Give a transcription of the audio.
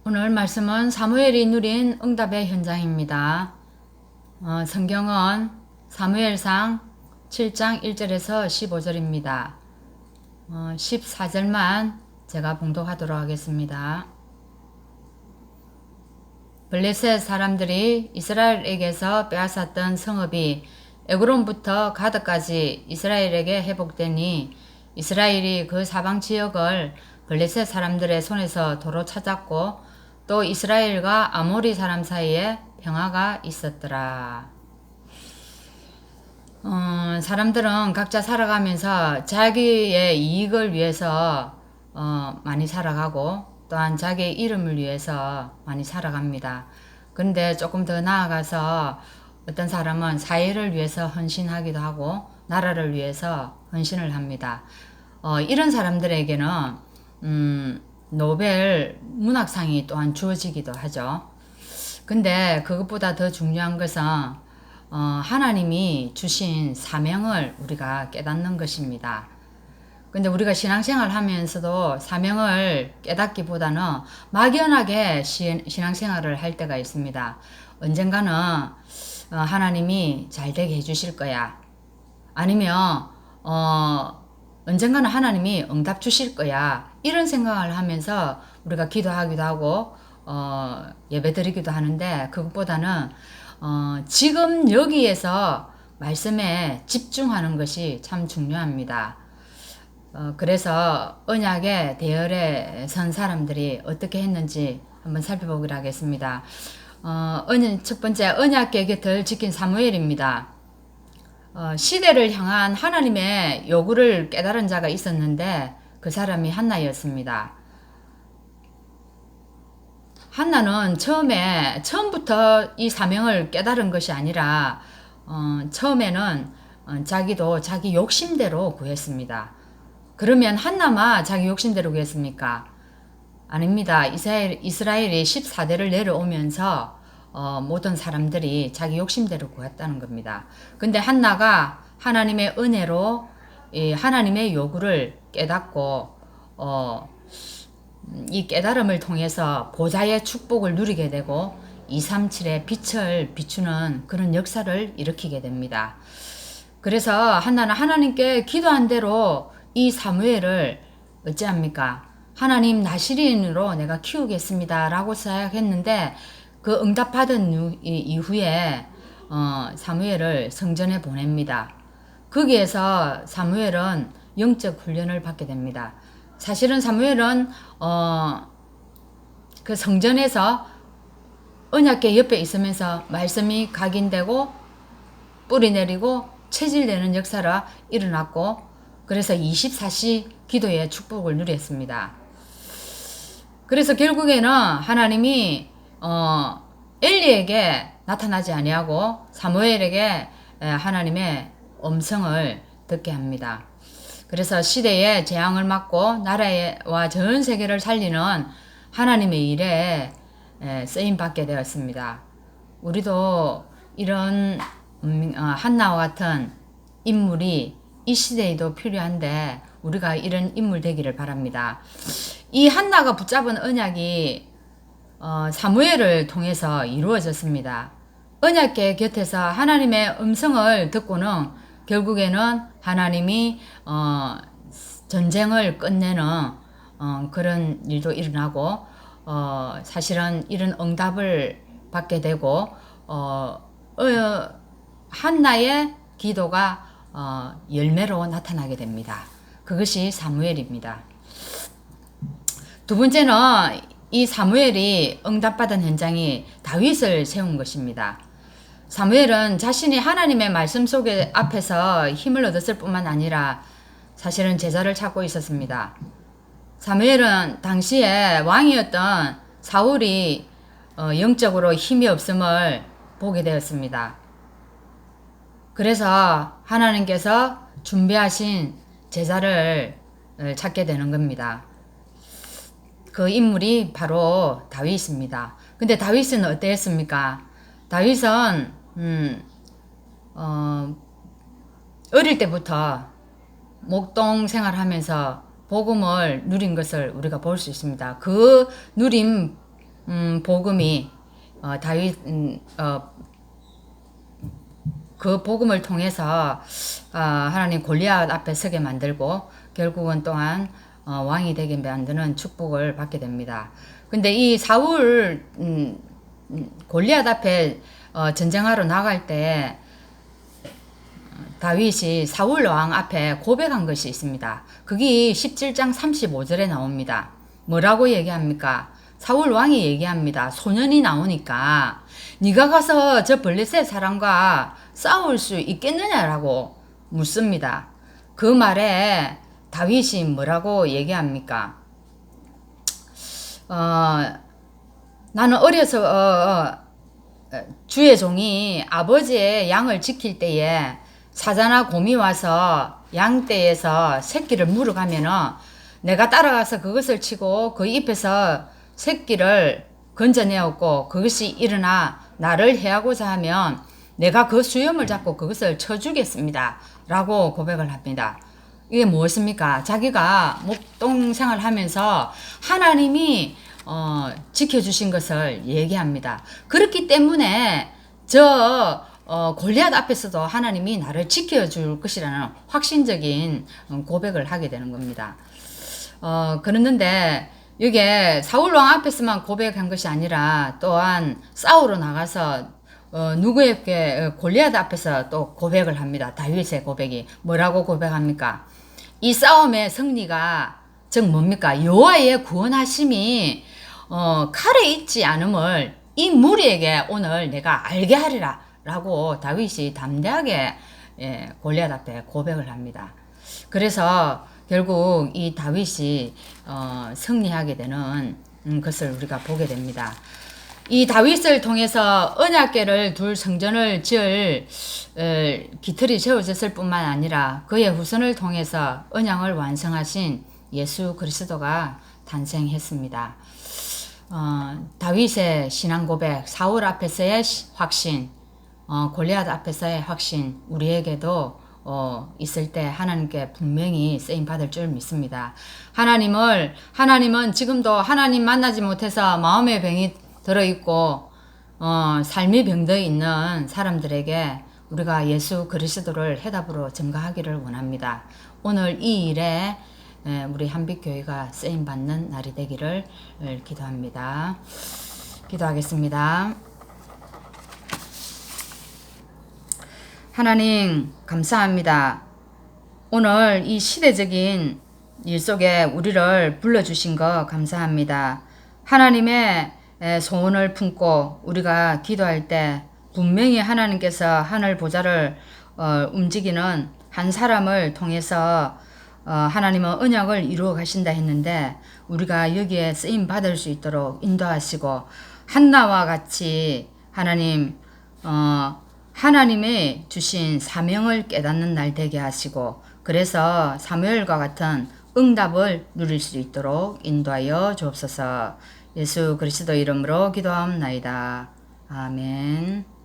오늘 말씀은 사무엘이 누린 응답의 현장입니다. 성경은 사무엘상 7장 1절에서 15절입니다. 14절만 제가 봉독하도록 하겠습니다. 블레셋 사람들이 이스라엘에게서 빼앗았던 성읍이 에그론부터 가드까지 이스라엘에게 회복되니 이스라엘이 그 사방 지역을 블레셋 사람들의 손에서 도로 찾았고 또 이스라엘과 아모리 사람 사이에 평화가 있었더라. 사람들은 각자 살아가면서 자기의 이익을 위해서 많이 살아가고 또한 자기의 이름을 위해서 많이 살아갑니다. 그런데 조금 더 나아가서 어떤 사람은 사회를 위해서 헌신하기도 하고 나라를 위해서 헌신을 합니다. 이런 사람들에게는 노벨 문학상이 또한 주어지기도 하죠. 근데 그것보다 더 중요한 것은 하나님이 주신 사명을 우리가 깨닫는 것입니다. 근데 우리가 신앙생활 하면서도 사명을 깨닫기보다는 막연하게 신앙생활을 할 때가 있습니다. 언젠가는 하나님이 잘 되게 해주실 거야. 아니면 언젠가는 하나님이 응답 주실 거야. 이런 생각을 하면서 우리가 기도하기도 하고 예배 드리기도 하는데 그것보다는 지금 여기에서 말씀에 집중하는 것이 참 중요합니다. 그래서 언약의 대열에 선 사람들이 어떻게 했는지 한번 살펴보기로 하겠습니다. 첫 번째 언약궤 곁을 지킨 사무엘입니다. 시대를 향한 하나님의 요구를 깨달은 자가 있었는데 그 사람이 한나였습니다. 한나는 처음부터 이 사명을 깨달은 것이 아니라 처음에는 자기도 자기 욕심대로 구했습니다. 그러면 한나만 자기 욕심대로 구했습니까? 아닙니다. 이스라엘이 14대를 내려오면서 모든 사람들이 자기 욕심대로 구했다는 겁니다. 근데 한나가 하나님의 은혜로 하나님의 요구를 깨닫고 이 깨달음을 통해서 보좌의 축복을 누리게 되고 237의 빛을 비추는 그런 역사를 일으키게 됩니다. 그래서 한나는 하나님께 기도한 대로 이 사무엘을 어찌합니까? 하나님 나시린으로 내가 키우겠습니다 라고 생각했는데 그 응답받은 이후에 사무엘을 성전에 보냅니다. 거기에서 사무엘은 영적 훈련을 받게 됩니다. 사실은 사무엘은 그 성전에서 언약궤 옆에 있으면서 말씀이 각인되고 뿌리 내리고 체질되는 역사가 일어났고 그래서 24시 기도의 축복을 누렸습니다. 그래서 결국에는 하나님이 엘리에게 나타나지 아니하고 사무엘에게 하나님의 음성을 듣게 합니다. 그래서 시대의 재앙을 막고 나라와 전 세계를 살리는 하나님의 일에 쓰임받게 되었습니다. 우리도 이런 한나와 같은 인물이 이 시대에도 필요한데 우리가 이런 인물 되기를 바랍니다. 이 한나가 붙잡은 언약이 사무엘을 통해서 이루어졌습니다. 언약궤 곁에서 하나님의 음성을 듣고는 결국에는 하나님이 전쟁을 끝내는 그런 일도 일어나고 사실은 이런 응답을 받게 되고 한나의 기도가 열매로 나타나게 됩니다. 그것이 사무엘입니다. 두 번째는 이 사무엘이 응답받은 현장이 다윗을 세운 것입니다. 사무엘은 자신이 하나님의 말씀 속에 앞에서 힘을 얻었을 뿐만 아니라 사실은 제자를 찾고 있었습니다. 사무엘은 당시에 왕이었던 사울이 영적으로 힘이 없음을 보게 되었습니다. 그래서 하나님께서 준비하신 제자를 찾게 되는 겁니다. 그 인물이 바로 다윗입니다. 근데 다윗은 어땠습니까? 다윗은 어릴 때부터 목동 생활하면서 복음을 누린 것을 우리가 볼 수 있습니다. 그 누린 복음이 다윗 그 복음을 통해서 하나님 골리앗 앞에 서게 만들고 결국은 또한 왕이 되게 만드는 축복을 받게 됩니다. 근데 이 사울 골리앗 앞에 전쟁하러 나갈 때 다윗이 사울 왕 앞에 고백한 것이 있습니다. 그게 17장 35절에 나옵니다. 뭐라고 얘기합니까? 사울 왕이 얘기합니다. 소년이 나오니까 네가 가서 저 블레셋 사람과 싸울 수 있겠느냐라고 묻습니다. 그 말에 다윗이 뭐라고 얘기합니까? 나는 어려서 주의 종이 아버지의 양을 지킬 때에 사자나 곰이 와서 양떼에서 새끼를 물어가면은 내가 따라가서 그것을 치고 그 잎에서 새끼를 건져내었고 그것이 일어나 나를 해하고자 하면 내가 그 수염을 잡고 그것을 쳐주겠습니다. 라고 고백을 합니다. 이게 무엇입니까? 자기가 목동 생활하면서 하나님이 지켜주신 것을 얘기합니다. 그렇기 때문에 골리앗 앞에서도 하나님이 나를 지켜줄 것이라는 확신적인 고백을 하게 되는 겁니다. 그랬는데 이게 사울왕 앞에서만 고백한 것이 아니라 또한 싸우러 나가서 누구에게 골리앗 앞에서 또 고백을 합니다. 다윗의 고백이 뭐라고 고백합니까? 이 싸움의 승리가 즉 뭡니까? 여호와의 구원하심이 칼에 있지 않음을 이 무리에게 오늘 내가 알게 하리라 라고 다윗이 담대하게 골리앗 앞에 고백을 합니다. 그래서 결국 이 다윗이 승리하게 되는 것을 우리가 보게 됩니다. 이 다윗을 통해서 언약궤를 둘 성전을 지을 기틀이 세워졌을 뿐만 아니라 그의 후손을 통해서 언약을 완성하신 예수 그리스도가 탄생했습니다. 다윗의 신앙 고백, 사울 앞에서의 확신, 골리앗 앞에서의 확신, 우리에게도 있을 때 하나님께 분명히 쓰임 받을 줄 믿습니다. 하나님은 지금도 하나님 만나지 못해서 마음의 병이 들어있고 삶이 병들어 있는 사람들에게 우리가 예수 그리스도를 해답으로 전가하기를 원합니다. 오늘 이 일에 우리 한빛교회가 쓰임 받는 날이 되기를 기도합니다. 기도하겠습니다. 하나님 감사합니다. 오늘 이 시대적인 일 속에 우리를 불러주신 것 감사합니다. 하나님의 소원을 품고 우리가 기도할 때 분명히 하나님께서 하늘 보좌를 움직이는 한 사람을 통해서 하나님은 언약을 이루어 가신다 했는데 우리가 여기에 쓰임 받을 수 있도록 인도하시고 한나와 같이 하나님의 주신 사명을 깨닫는 날 되게 하시고 그래서 사무엘과 같은 응답을 누릴 수 있도록 인도하여 주옵소서. 예수 그리스도 이름으로 기도하옵나이다. 아멘.